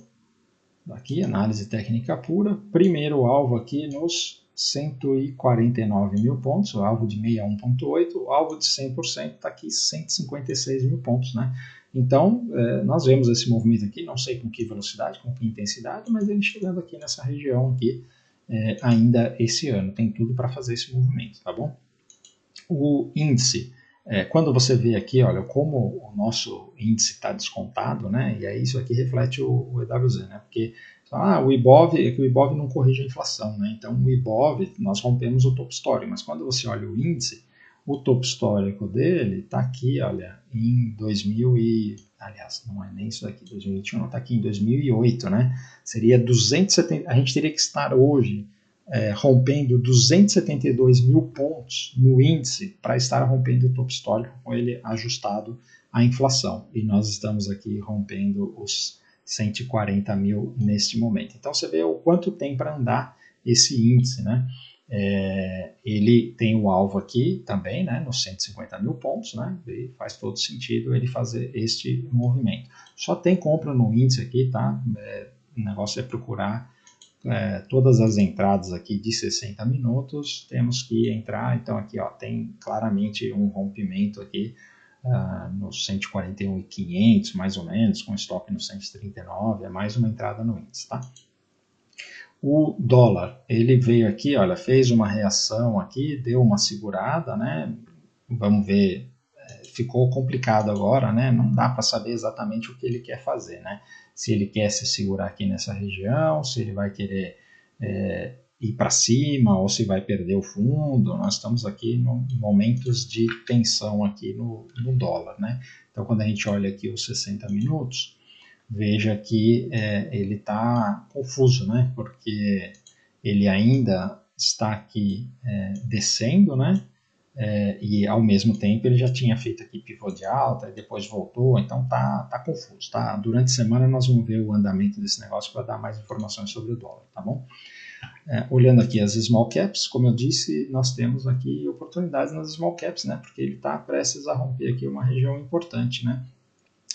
aqui, análise técnica pura, primeiro alvo aqui nos 149 mil pontos, o alvo de 61,8, o alvo de 100% está aqui 156 mil pontos, né? Então, nós vemos esse movimento aqui, não sei com que velocidade, com que intensidade, mas ele chegando aqui nessa região aqui ainda esse ano, tem tudo para fazer esse movimento, tá bom? O índice, quando você vê aqui, olha, como o nosso índice está descontado, né? E aí isso aqui reflete o EWZ, né? Porque o IBOV não corrige a inflação, né? Então o IBOV, nós rompemos o topo histórico, mas quando você olha o índice, o topo histórico dele está aqui, olha, em 2000 e... Aliás, não é nem isso daqui, 2021, não, está aqui em 2008, né? Seria 270... A gente teria que estar hoje rompendo 272 mil pontos no índice para estar rompendo o topo histórico com ele ajustado à inflação. E nós estamos aqui rompendo os 140 mil neste momento. Então você vê o quanto tem para andar esse índice, né? Ele tem o alvo aqui também, né, nos 150 mil pontos, né? E faz todo sentido ele fazer este movimento. Só tem compra no índice aqui, tá? O negócio é procurar todas as entradas aqui de 60 minutos, temos que entrar, então aqui ó, tem claramente um rompimento aqui nos 141.500 mais ou menos, com stop no 139, é mais uma entrada no índice, tá? O dólar, ele veio aqui, olha, fez uma reação aqui, deu uma segurada, né? Vamos ver, ficou complicado agora, né? Não dá para saber exatamente o que ele quer fazer, né? Se ele quer se segurar aqui nessa região, se ele vai querer ir para cima ou se vai perder o fundo. Nós estamos aqui em momentos de tensão aqui no dólar, né? Então, quando a gente olha aqui os 60 minutos, veja que ele está confuso, né? Porque ele ainda está aqui descendo, né? E ao mesmo tempo ele já tinha feito aqui pivô de alta e depois voltou, então tá confuso, tá? Durante a semana nós vamos ver o andamento desse negócio para dar mais informações sobre o dólar, tá bom? Olhando aqui as small caps, como eu disse, nós temos aqui oportunidades nas small caps, né? Porque ele está prestes a romper aqui uma região importante, né?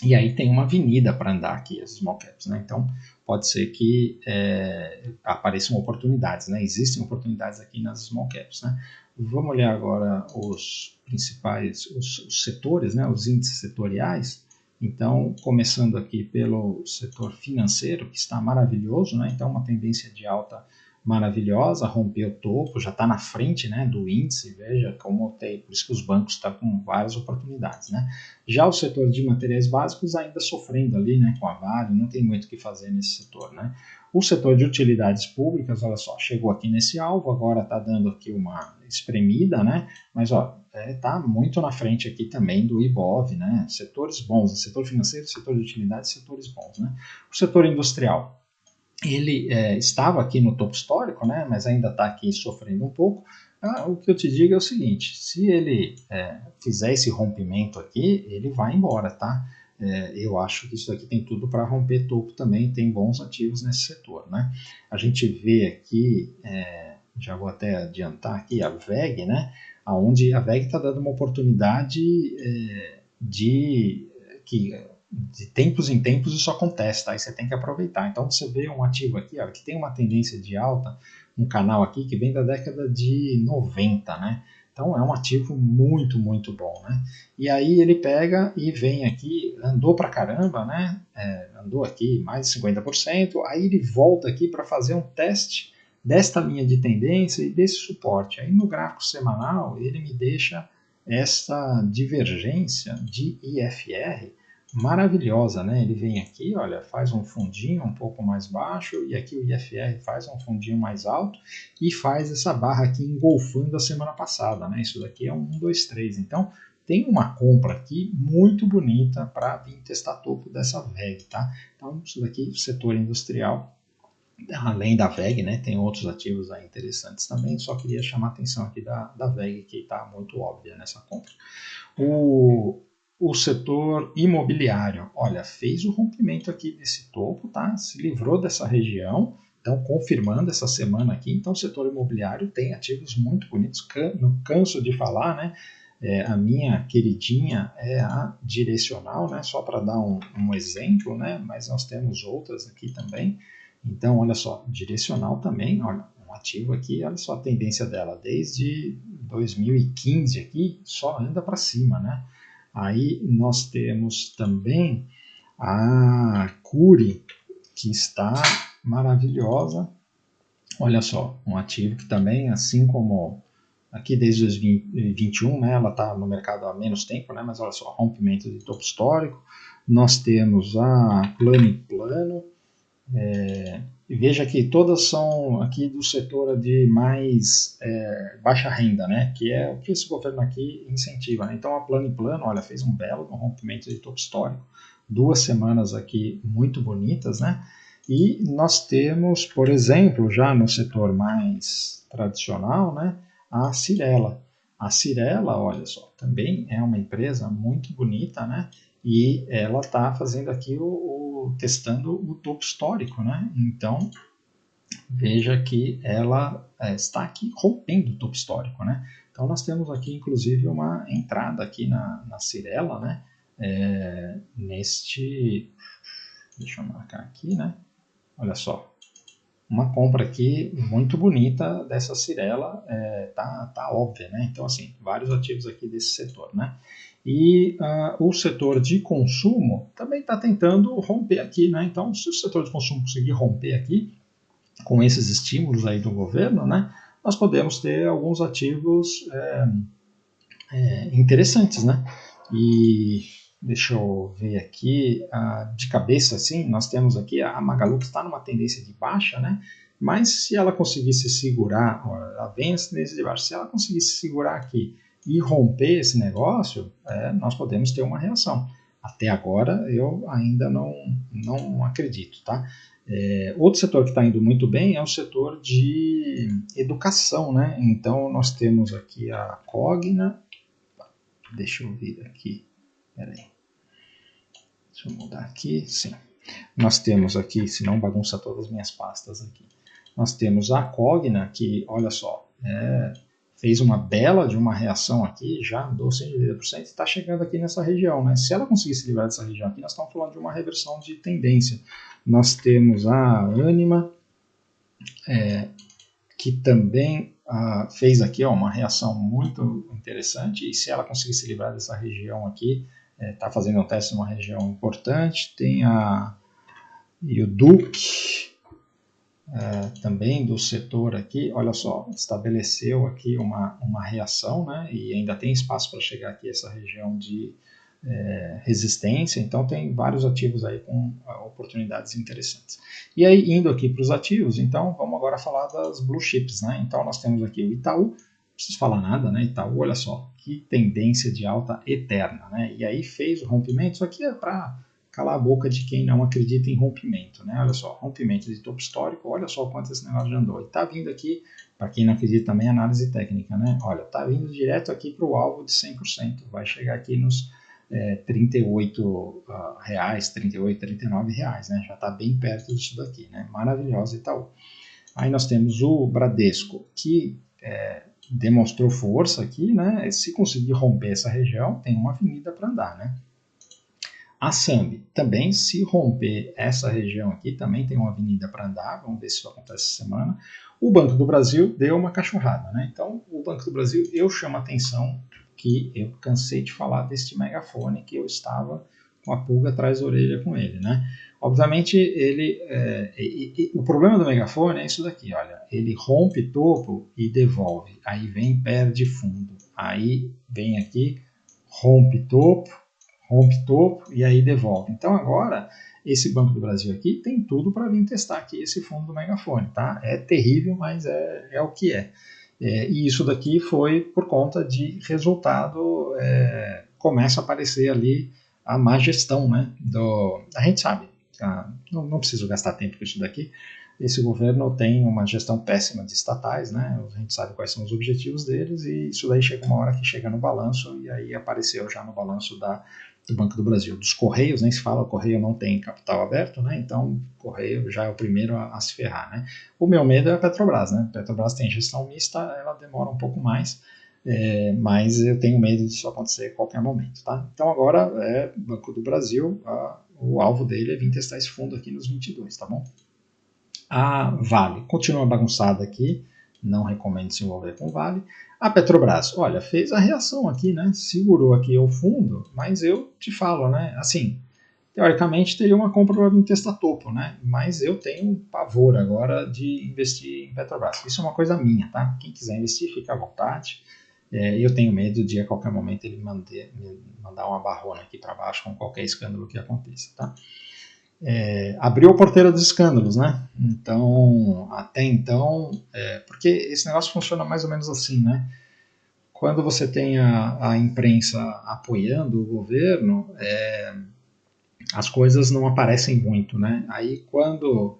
E aí tem uma avenida para andar aqui, as small caps, né? Então pode ser que apareçam oportunidades, né? Existem oportunidades aqui nas small caps, né? Vamos olhar agora os principais, os setores, né? Os índices setoriais. Então, começando aqui pelo setor financeiro, que está maravilhoso, né? Então, uma tendência de alta maravilhosa, rompeu o topo, já está na frente, né, do índice, veja como tem, por isso que os bancos estão com várias oportunidades, né. Já o setor de materiais básicos ainda sofrendo ali, né, com a Vale, não tem muito o que fazer nesse setor, né. O setor de utilidades públicas, olha só, chegou aqui nesse alvo, agora está dando aqui uma espremida, né, mas ó, está muito na frente aqui também do IBOV, né, setores bons, setor financeiro, setor de utilidades, setores bons, né. O setor industrial, ele estava aqui no topo histórico, né, mas ainda está aqui sofrendo um pouco. O que eu te digo é o seguinte, se ele fizer esse rompimento aqui, ele vai embora, tá? Eu acho que isso aqui tem tudo para romper topo também, tem bons ativos nesse setor, né? A gente vê aqui, já vou até adiantar aqui, a VEG, né? Onde a VEG está dando uma oportunidade de tempos em tempos isso acontece, tá? E você tem que aproveitar. Então você vê um ativo aqui, ó, que tem uma tendência de alta, um canal aqui que vem da década de 90, né? Então é um ativo muito, muito bom, né? E aí ele pega e vem aqui, andou pra caramba, né? Andou aqui mais de 50%, aí ele volta aqui para fazer um teste desta linha de tendência e desse suporte. Aí no gráfico semanal ele me deixa essa divergência de IFR maravilhosa, né? Ele vem aqui, olha, faz um fundinho um pouco mais baixo e aqui o IFR faz um fundinho mais alto e faz essa barra aqui engolfando a semana passada, né? Isso daqui é um 1, 2, 3. Então, tem uma compra aqui muito bonita para vir testar topo dessa VEG, tá? Então, isso daqui, setor industrial, além da VEG, né? Tem outros ativos aí interessantes também, só queria chamar a atenção aqui da VEG, que está muito óbvia nessa compra. O setor imobiliário, olha, fez o rompimento aqui desse topo, tá? Se livrou dessa região, então confirmando essa semana aqui. Então o setor imobiliário tem ativos muito bonitos, não canso de falar, né? A minha queridinha é a direcional, né? Só para dar um exemplo, né? Mas nós temos outras aqui também. Então, olha só, direcional também, olha, um ativo aqui, olha só a tendência dela, desde 2015 aqui, só anda para cima, né? Aí nós temos também a Cury, que está maravilhosa. Olha só, um ativo que também, assim como aqui desde 2021, né, ela está no mercado há menos tempo, né, mas olha só, rompimento de topo histórico. Nós temos a Plano e Plano. E veja que todas são aqui do setor de mais baixa renda, né? Que é o que esse governo aqui incentiva. Né? Então a Plano e Plano, olha, fez um belo rompimento de topo histórico, 2 semanas aqui muito bonitas, né? E nós temos, por exemplo, já no setor mais tradicional, né? A Cyrela. A Cyrela, olha só, também é uma empresa muito bonita, né? E ela está fazendo aqui testando o topo histórico, né? Então veja que ela está aqui rompendo o topo histórico, né? Então nós temos aqui inclusive uma entrada aqui na Cyrela, né? Deixa eu marcar aqui, né? Olha só, uma compra aqui muito bonita dessa Cyrela, tá óbvia, né? Então assim, vários ativos aqui desse setor, né? E o setor de consumo também está tentando romper aqui, né? Então, se o setor de consumo conseguir romper aqui, com esses estímulos aí do governo, né? Nós podemos ter alguns ativos interessantes, né? E deixa eu ver aqui, de cabeça assim, nós temos aqui a Magalu que está numa tendência de baixa, né? Mas se ela conseguisse segurar, ela vem essa tendência de baixa, se ela conseguisse segurar aqui e romper esse negócio, nós podemos ter uma reação. Até agora eu ainda não acredito, tá? Outro setor que está indo muito bem é o setor de educação, né? Então nós temos aqui a Cogna, deixa eu vir aqui, peraí, deixa eu mudar aqui, sim. Nós temos aqui, se não bagunça todas as minhas pastas aqui, nós temos a Cogna, que, olha só, fez uma bela de uma reação aqui, já andou 180% e está chegando aqui nessa região, né? Se ela conseguir se livrar dessa região aqui, nós estamos falando de uma reversão de tendência. Nós temos a Anima, que também fez aqui uma reação muito interessante, e se ela conseguir se livrar dessa região aqui, está fazendo um teste numa região importante. Tem o Duke, também do setor aqui, olha só, estabeleceu aqui uma reação, né, e ainda tem espaço para chegar aqui a essa região de resistência, então tem vários ativos aí com oportunidades interessantes. E aí, indo aqui para os ativos, então vamos agora falar das blue chips, né? Então nós temos aqui o Itaú, não preciso falar nada, né? Itaú, olha só, que tendência de alta eterna, né? E aí fez o rompimento, isso aqui é para calar a boca de quem não acredita em rompimento, né? Olha só, rompimento de topo histórico, olha só quanto esse negócio já andou. E tá vindo aqui, para quem não acredita também, análise técnica, né? Olha, tá vindo direto aqui para o alvo de 100%, vai chegar aqui nos R$38, R$38, R$39, né? Já está bem perto disso daqui, né? Maravilhosa Itaú. Aí nós temos o Bradesco, que demonstrou força aqui, né? Se conseguir romper essa região, tem uma avenida para andar, né? A Sambi também, se romper essa região aqui, também tem uma avenida para andar, vamos ver se isso acontece essa semana. O Banco do Brasil deu uma cachorrada, né? Então, o Banco do Brasil, eu chamo a atenção que eu cansei de falar deste megafone, que eu estava com a pulga atrás da orelha com ele, né? Obviamente, o problema do megafone é isso daqui, olha, ele rompe topo e devolve, aí vem, perde fundo, aí vem aqui, rompe topo e aí devolve. Então agora, esse Banco do Brasil aqui tem tudo para vir testar aqui esse fundo do megafone, tá? É terrível, mas é o que é. E isso daqui foi por conta de resultado, começa a aparecer ali a má gestão, né? A gente sabe, não preciso gastar tempo com isso daqui, esse governo tem uma gestão péssima de estatais, né? A gente sabe quais são os objetivos deles e isso daí chega uma hora que chega no balanço e aí apareceu já no balanço do Banco do Brasil. Dos Correios, nem se fala, o Correio não tem capital aberto, né? Então o Correio já é o primeiro a se ferrar, né? O meu medo é a Petrobras, né? A Petrobras tem gestão mista, ela demora um pouco mais, mas eu tenho medo disso acontecer a qualquer momento, tá? Então agora Banco do Brasil, o alvo dele é vir testar esse fundo aqui nos 22, tá bom? A Vale continua bagunçada aqui, não recomendo se envolver com Vale. A Petrobras, olha, fez a reação aqui, né? Segurou aqui o fundo, mas eu te falo, né? Assim, teoricamente teria uma compra para vir testar topo, né? Mas eu tenho pavor agora de investir em Petrobras. Isso é uma coisa minha, tá? Quem quiser investir, fica à vontade. Eu tenho medo de a qualquer momento ele mandar uma barrona aqui para baixo com qualquer escândalo que aconteça, tá? Abriu a porteira dos escândalos, né? Então, até então, porque esse negócio funciona mais ou menos assim, né? Quando você tem a imprensa apoiando o governo, as coisas não aparecem muito, né? Aí quando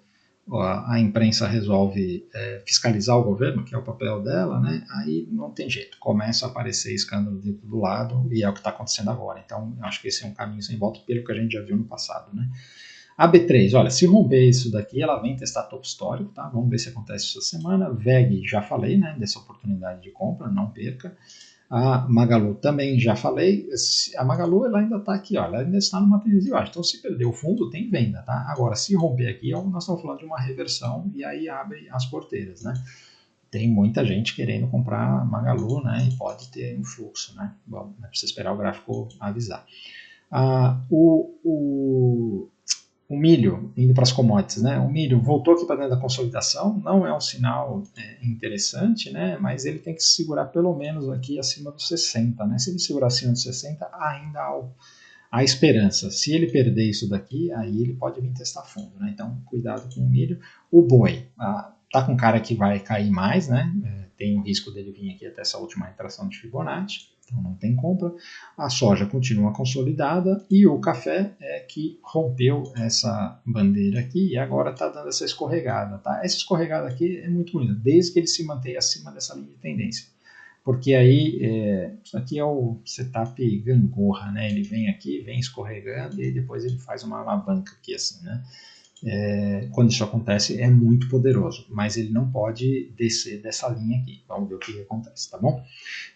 a imprensa resolve fiscalizar o governo, que é o papel dela, né? Aí não tem jeito, começa a aparecer escândalo de todo lado e é o que está acontecendo agora. Então, eu acho que esse é um caminho sem volta pelo que a gente já viu no passado, né? A B3, olha, se romper isso daqui, ela vem testar topo histórico, tá? Vamos ver se acontece essa semana. VEG, já falei, né? Dessa oportunidade de compra, não perca. A Magalu também já falei. A Magalu ela ainda está aqui, olha, ela ainda está numa tendência de baixo. Então, se perder o fundo, tem venda, tá? Agora, se romper aqui, nós estamos falando de uma reversão e aí abre as porteiras, né? Tem muita gente querendo comprar Magalu, né? E pode ter um fluxo, né? Bom, precisa esperar o gráfico avisar. O milho, indo para as commodities, né? O milho voltou aqui para dentro da consolidação, não é um sinal interessante, né? Mas ele tem que se segurar pelo menos aqui acima dos 60, né? Se ele segurar acima dos 60, ainda há esperança. Se ele perder isso daqui, aí ele pode vir testar fundo, né? Então, cuidado com o milho. O boi, tá com cara que vai cair mais, né? Tem o risco dele vir aqui até essa última retração de Fibonacci, então não tem compra. A soja continua consolidada e o café que rompeu essa bandeira aqui e agora está dando essa escorregada, tá? Essa escorregada aqui é muito bonita, desde que ele se mantenha acima dessa linha de tendência. Porque aí, isso aqui é o setup gangorra, né? Ele vem aqui, vem escorregando e depois ele faz uma alavanca aqui assim, né? Quando isso acontece é muito poderoso, mas ele não pode descer dessa linha aqui. Vamos ver o que acontece, tá bom?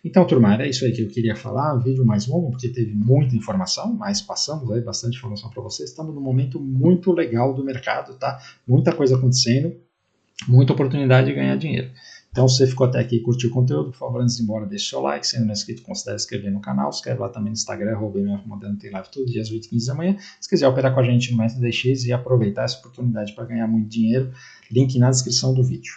Então, turma, era isso aí que eu queria falar. Um vídeo mais longo, porque teve muita informação, mas passamos aí bastante informação para vocês. Estamos num momento muito legal do mercado, tá? Muita coisa acontecendo, muita oportunidade de ganhar dinheiro. Então, se você ficou até aqui e curtiu o conteúdo, por favor, antes de ir embora, deixe seu like. Se ainda não é inscrito, considere se inscrever no canal. Se inscreve lá também no Instagram, @MFModelo, tem live todos os dias, 8h15 da manhã. Se quiser operar com a gente no MetaDX e aproveitar essa oportunidade para ganhar muito dinheiro, link na descrição do vídeo.